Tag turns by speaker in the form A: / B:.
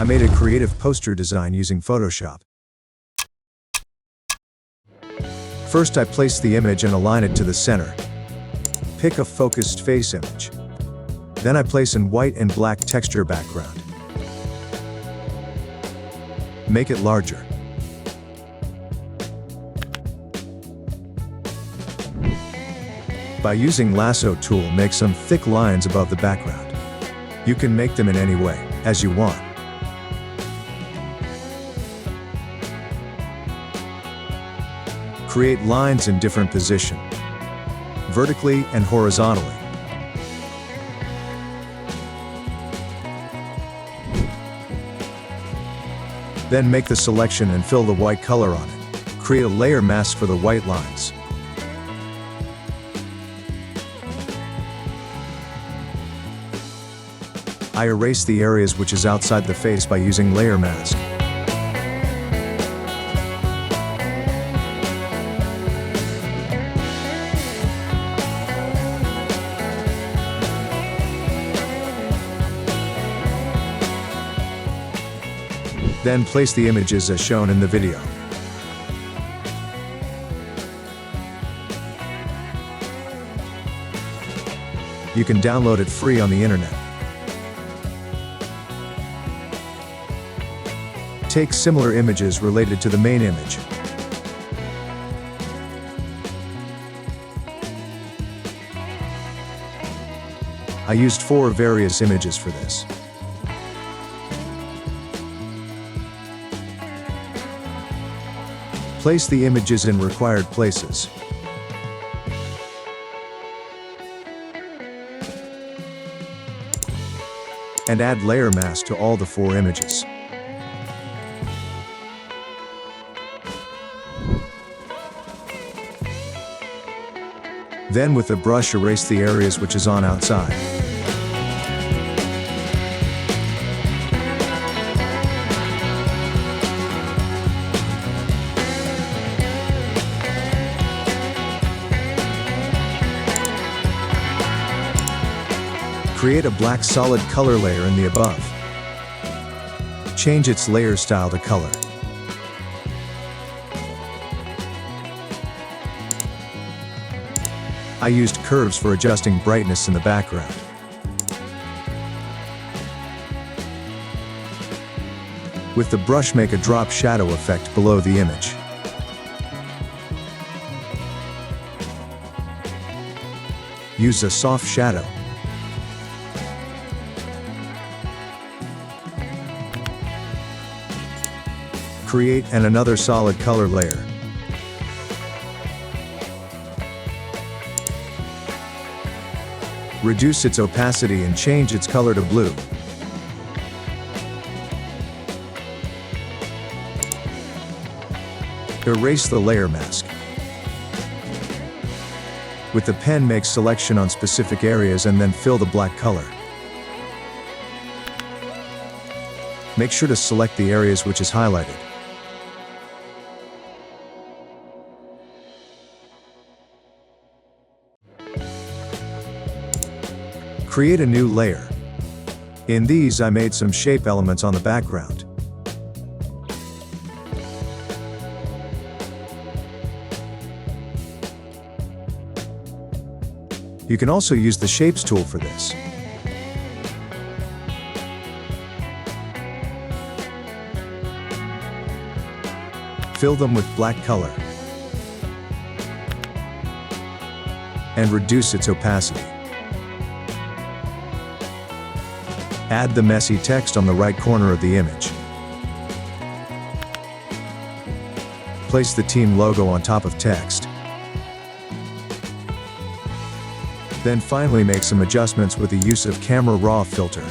A: I made a creative poster design using Photoshop. First, I place the image and align it to the center. Pick a focused face image. Then I place a white and black texture background. Make it larger. By using lasso tool, make some thick lines above the background. You can make them in any way, as you want. Create lines in different positions, vertically and horizontally. Then make the selection and fill the white color on it. Create a layer mask for the white lines. I erase the areas which is outside the face by using layer mask. Then place the images as shown in the video. You can download it free on the internet. Take similar images related to the main image. I used 4 various images for this. Place the images in required places. And add layer mask to all the 4 images. Then with the brush erase the areas which is on outside. Create a black solid color layer in the above. Change its layer style to color. I used curves for adjusting brightness in the background. With the brush, make a drop shadow effect below the image. Use a soft shadow. Create another solid color layer. Reduce its opacity and change its color to blue. Erase the layer mask. With the pen, make selection on specific areas and then fill the black color. Make sure to select the areas which is highlighted. Create a new layer. In these, I made some shape elements on the background. You can also use the Shapes tool for this. Fill them with black color and reduce its opacity. Add the messy text on the right corner of the image. Place the team logo on top of text. Then finally make some adjustments with the use of Camera Raw filter.